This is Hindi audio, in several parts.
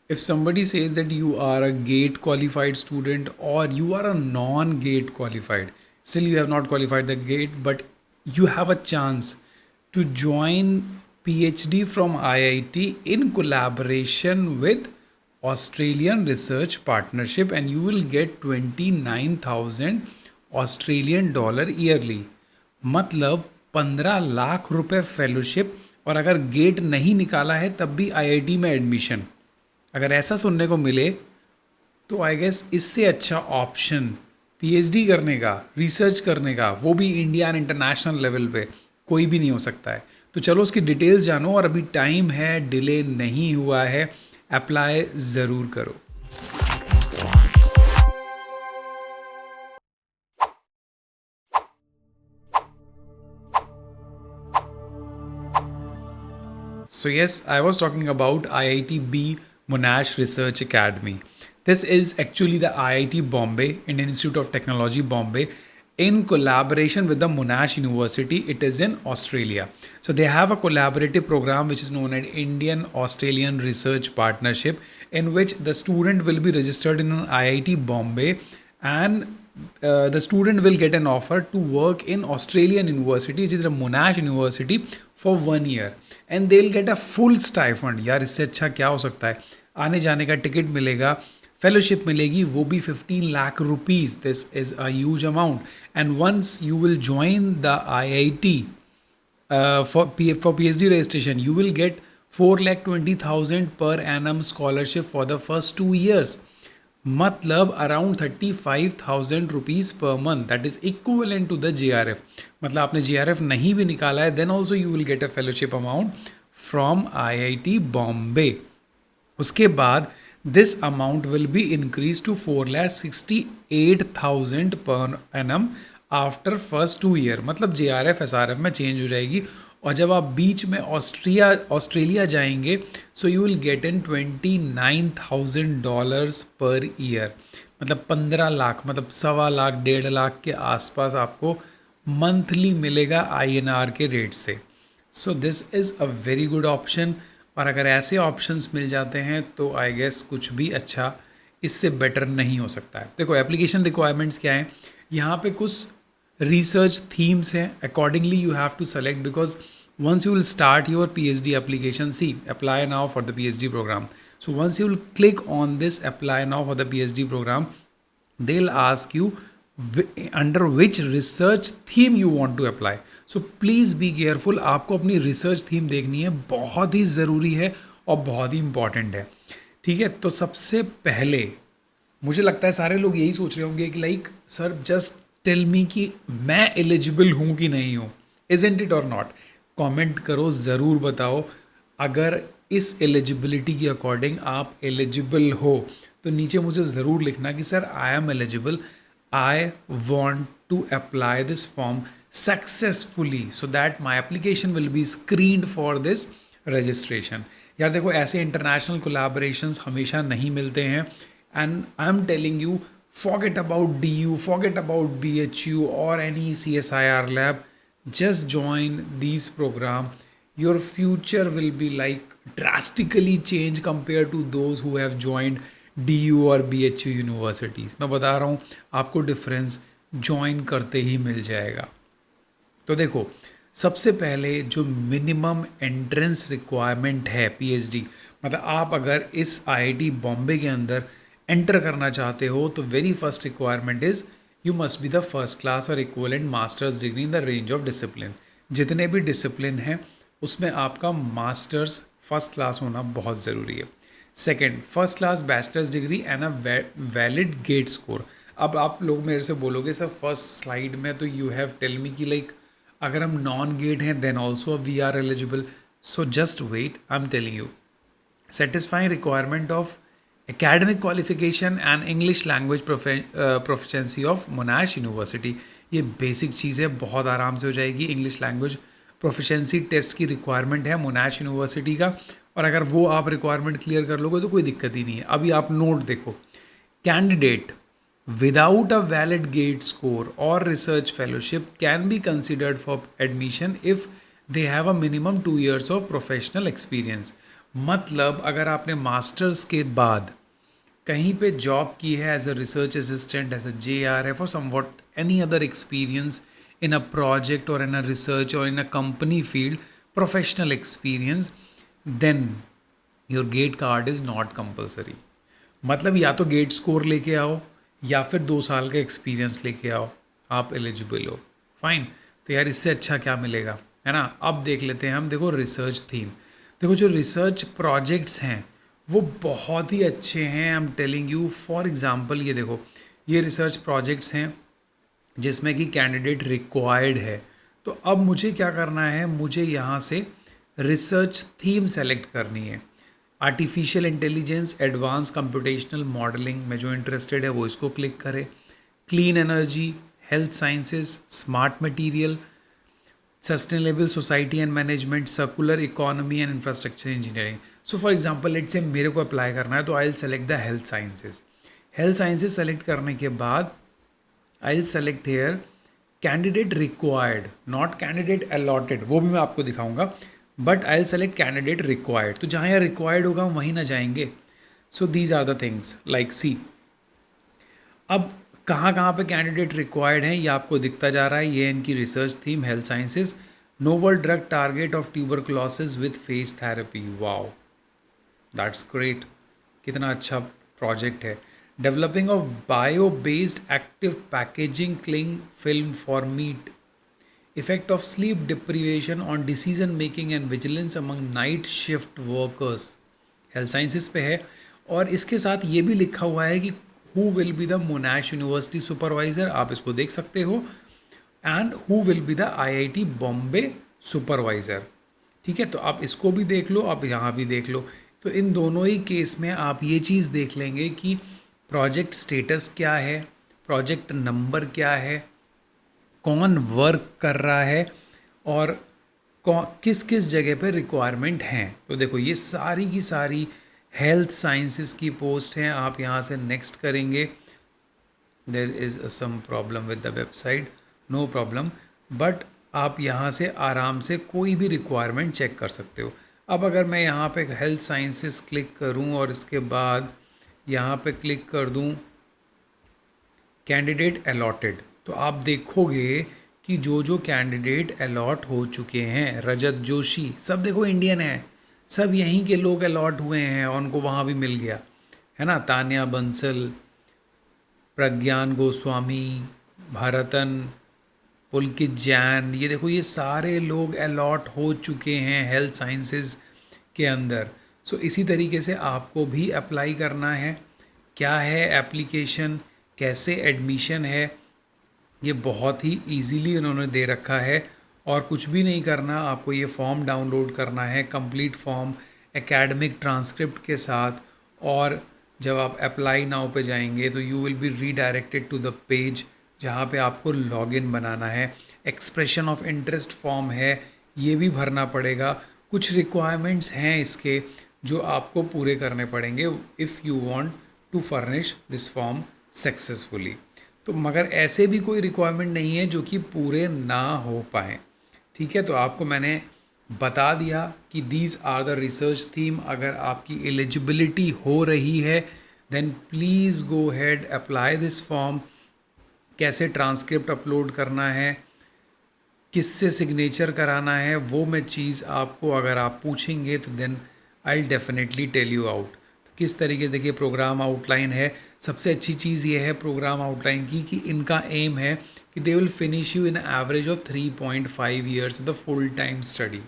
if somebody says that you are a gate qualified student or you are a non gate qualified, still you have not qualified the gate, but you have a chance to join PhD from IIT in collaboration with Australian Research Partnership, and you will get 29,000 Australian dollar yearly, मतलब 15 लाख रुपए फेलोशिप। और अगर गेट नहीं निकाला है तब भी आईआईटी में एडमिशन। अगर ऐसा सुनने को मिले तो आई गेस इससे अच्छा ऑप्शन पीएचडी करने का, रिसर्च करने का, वो भी इंडिया एंड इंटरनेशनल लेवल पे, कोई भी नहीं हो सकता है। तो चलो उसकी डिटेल्स जानो, और अभी टाइम है, डिले नहीं हुआ है, अप्लाई ज़रूर करो। So yes, I was talking about IIT-B Monash Research Academy. This is actually the IIT Bombay, Indian Institute of Technology Bombay, in collaboration with the Monash University. It is in Australia. So they have a collaborative program which is known as Indian Australian Research Partnership, in which the student will be registered in an IIT Bombay, and the student will get an offer to work in Australian University, which is the Monash University, for 1 year, and they will get a full stipend. यार इससे अच्छा क्या हो सकता है। आने जाने का टिकट मिलेगा, फेलोशिप मिलेगी, वो भी 15 lakh rupees. This is a huge amount, and once you will join the IIT for PhD registration, you will get 4,20,000 per annum scholarship for the first 2 years, मतलब around 35,000 rupees per month. That is equivalent to the JRF। मतलब आपने JRF नहीं भी निकाला है, then also you will get a fellowship amount from IIT Bombay. उसके बाद this amount will be increase to 4,68,000 per annum after first 2 year. मतलब JRF SRF में चेंज हो जाएगी, और जब आप बीच में ऑस्ट्रेलिया जाएंगे, so you will get in $29,000 per year. मतलब 15 लाख, मतलब 1.25 लाख 1.5 लाख के आसपास आपको मंथली मिलेगा INR के रेट से। सो this is a very good option, और अगर ऐसे ऑप्शंस मिल जाते हैं तो आई गेस कुछ भी अच्छा इससे बेटर नहीं हो सकता है। देखो एप्लीकेशन रिक्वायरमेंट्स क्या हैं, यहाँ पे कुछ रिसर्च थीम्स हैं, accordingly you have to select, because once you will start your PhD application, see, apply now for the PhD program. So once you will click on this apply now for the PhD program, they'll ask you under which research theme you want to apply. So please be careful, आपको अपनी रिसर्च थीम देखनी है, बहुत ही ज़रूरी है और बहुत ही इंपॉर्टेंट है। ठीक है, तो सबसे पहले मुझे लगता है सारे लोग यही सोच रहे होंगे कि like sir just tell me कि मैं एलिजिबल हूँ कि नहीं हूँ, इजंट इट और नॉट। कमेंट करो, ज़रूर बताओ अगर इस एलिजिबिलिटी के अकॉर्डिंग आप एलिजिबल हो, तो नीचे मुझे ज़रूर लिखना कि sir I am eligible, I want to apply this form successfully so that my application will be screened for this registration. यार देखो ऐसे इंटरनेशनल कोलैबोरेशंस हमेशा नहीं मिलते हैं, and I am telling you, forget about DU, forget about BHU or any CSIR lab, just join these program. Your future will be like drastically change compared to those who have joined DU और BHU यूनिवर्सिटीज़। मैं बता रहा हूँ आपको डिफरेंस ज्वाइन करते ही मिल जाएगा। तो देखो सबसे पहले जो मिनिमम एंट्रेंस रिक्वायरमेंट है PhD, मतलब आप अगर इस IIT बॉम्बे के अंदर एंटर करना चाहते हो तो very first requirement is you must be the first class और equivalent masters degree in the range of discipline. जितने भी डिसिप्लिन हैं उसमें आपका मास्टर्स फर्स्ट क्लास होना बहुत ज़रूरी है। Second, first class bachelor's degree and a valid GATE score. अब आप लोग मेरे से बोलोगे सर फर्स्ट स्लाइड में तो यू हैव टेल मी कि लाइक अगर हम नॉन गेट हैं then also we are eligible. So just wait, I am telling you, satisfying requirement of academic qualification and English language proficiency of Monash university. ये बेसिक चीज़ है, बहुत आराम से हो जाएगी। इंग्लिश लैंग्वेज प्रोफिशेंसी टेस्ट की रिक्वायरमेंट है मोनाश यूनिवर्सिटी का, और अगर वो आप रिक्वायरमेंट क्लियर कर लोगे तो कोई दिक्कत ही नहीं है। अभी आप नोट देखो, candidate without a valid GATE score और research fellowship can be considered for admission if they have a minimum 2 years of professional experience। मतलब अगर आपने मास्टर्स के बाद कहीं पे जॉब की है as a research assistant, as a JRF और somewhat any other experience in a project और इन अ रिसर्च और in a company field, professional experience, then your GATE card is not compulsory. मतलब या तो गेट स्कोर लेके आओ या फिर 2 साल का एक्सपीरियंस लेके आओ, आप एलिजिबल हो। फाइन। तो यार इससे अच्छा क्या मिलेगा, है ना। अब देख लेते हैं हम। देखो रिसर्च थीम, देखो जो रिसर्च प्रोजेक्ट्स हैं वो बहुत ही अच्छे हैं। आई am telling you, for example ये देखो, ये रिसर्च प्रोजेक्ट्स हैं जिसमें कि कैंडिडेट रिक्वायर्ड है। तो अब मुझे क्या करना है, मुझे यहाँ से रिसर्च थीम सेलेक्ट करनी है। Artificial intelligence, advance computational modelling में जो इंटरेस्टेड है वो इसको क्लिक करे। Clean energy, health sciences, smart material, sustainable society and management, circular economy and infrastructure engineering. So for example let's say मेरे को अप्लाई करना है तो I will select the health sciences. Health sciences select करने के बाद I will select here candidate required, not candidate allotted, वो भी मैं आपको दिखाऊंगा, but I will select candidate required. तो जहाँ यहाँ रिक्वायर्ड होगा हम वहीं ना जाएंगे। So these are the things like see. अब कहाँ कहाँ पे कैंडिडेट रिक्वायर्ड हैं ये आपको दिखता जा रहा है। ये इनकी research theme health sciences, novel drug target of tuberculosis with face therapy. Wow, that's great, कितना अच्छा प्रोजेक्ट है। Developing of bio based active packaging cling film for meet, effect of sleep deprivation on decision making and vigilance among night shift workers, health sciences पे है। और इसके साथ ये भी लिखा हुआ है कि who will be the मोनाश university supervisor, आप इसको देख सकते हो, and who will be the IIT Bombay supervisor. ठीक है, तो आप इसको भी देख लो, आप यहाँ भी देख लो। तो इन दोनों ही केस में आप ये चीज़ देख लेंगे कि प्रोजेक्ट स्टेटस क्या है, प्रोजेक्ट नंबर क्या है, कौन वर्क कर रहा है, और किस किस जगह पे रिक्वायरमेंट हैं। तो देखो ये सारी की सारी हेल्थ साइंसेस की पोस्ट हैं। आप यहाँ से नेक्स्ट करेंगे, there is some problem with the website, no problem, but आप यहाँ से आराम से कोई भी रिक्वायरमेंट चेक कर सकते हो। अब अगर मैं यहाँ पे हेल्थ साइंसेस क्लिक करूँ और इसके बाद यहाँ पे क्लिक कर दूँ कैंडिडेट अलॉटेड, तो आप देखोगे कि जो जो कैंडिडेट अलॉट हो चुके हैं, रजत जोशी, सब देखो इंडियन है, सब यहीं के लोग अलॉट हुए हैं और उनको वहाँ भी मिल गया, है ना। तान्या बंसल, प्रज्ञान गोस्वामी, भारतन, पुलकित जैन, ये देखो ये सारे लोग अलॉट हो चुके हैं हेल्थ साइंसेस के अंदर। सो इसी तरीके से आपको भी अप्लाई करना है। क्या है एप्लीकेशन, कैसे एडमिशन है, ये बहुत ही इजीली उन्होंने दे रखा है। और कुछ भी नहीं करना, आपको ये फॉर्म डाउनलोड करना है, कंप्लीट फॉर्म एकेडमिक ट्रांसक्रिप्ट के साथ। और जब आप अप्लाई नाउ पे जाएंगे तो you will be redirected to the page जहाँ पे आपको लॉगिन बनाना है। एक्सप्रेशन ऑफ इंटरेस्ट फॉर्म है, ये भी भरना पड़ेगा। कुछ रिक्वायरमेंट्स हैं इसके जो आपको पूरे करने पड़ेंगे if you want to furnish this form successfully. तो मगर ऐसे भी कोई रिक्वायरमेंट नहीं है जो कि पूरे ना हो पाए। ठीक है, तो आपको मैंने बता दिया कि these are the research theme. अगर आपकी एलिजिबिलिटी हो रही है then please go ahead apply this form. कैसे ट्रांसक्रिप्ट अपलोड करना है, किससे सिग्नेचर कराना है, वो मैं चीज़ आपको अगर आप पूछेंगे तो then I definitely tell you out. किस तरीके, देखिए प्रोग्राम आउटलाइन है। सबसे अच्छी चीज़ ये है प्रोग्राम आउटलाइन की कि इनका एम है कि they will finish you in average of 3.5 years the full time study.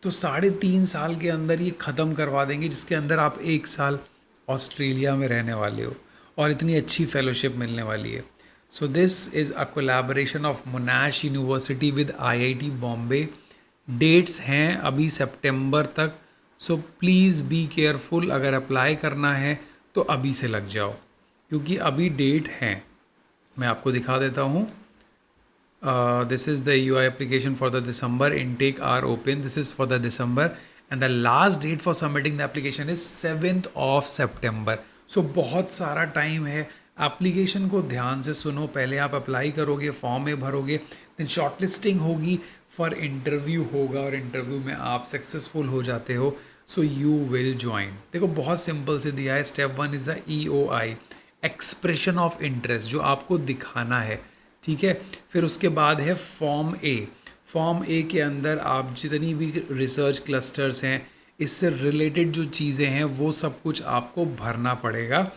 तो 3.5 साल के अंदर ये ख़त्म करवा देंगे, जिसके अंदर आप 1 साल ऑस्ट्रेलिया में रहने वाले हो और इतनी अच्छी फेलोशिप मिलने वाली है। So this is a collaboration of Monash university with IIT Bombay. Dates हैं अभी सितंबर तक, सो प्लीज़ बी केयरफुल। अगर अप्लाई करना है तो अभी से लग जाओ क्योंकि अभी डेट हैं। मैं आपको दिखा देता हूँ। This is the UI application for the December. Intake are open. This is for the December and the last date for submitting the application is 7th of September. So बहुत सारा टाइम है। एप्लीकेशन को ध्यान से सुनो, पहले आप अप्लाई करोगे, फॉर्म में भरोगे, देन शॉर्टलिस्टिंग होगी, फॉर इंटरव्यू होगा और इंटरव्यू में आप सक्सेसफुल हो जाते हो सो यू विल ज्वाइन। देखो बहुत सिंपल से दिया है। Step 1 is the EOI, expression of interest, जो आपको दिखाना है, ठीक है। फिर उसके बाद है फॉर्म ए। फॉर्म ए के अंदर आप जितनी भी रिसर्च क्लस्टर्स हैं, इससे रिलेटेड जो चीज़ें हैं वो सब कुछ आपको भरना पड़ेगा।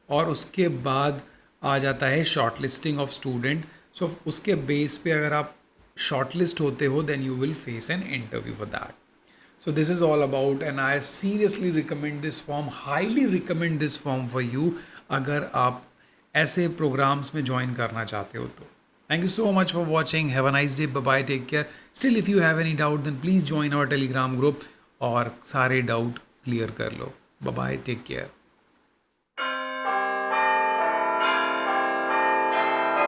और उसके बाद आ जाता है short listing of student. So उसके बेस पे अगर आप शॉर्ट लिस्ट होते हो then you will face an interview for that. So this is all about, and I seriously recommend this form, highly recommend this form for you अगर आप ऐसे प्रोग्राम्स में ज्वाइन करना चाहते हो तो। Thank you so much for watching. Have a nice day. Bye bye. Take care. Still, if you have any doubt, then please join our Telegram group और सारे डाउट क्लियर कर लो। Bye bye. Take care.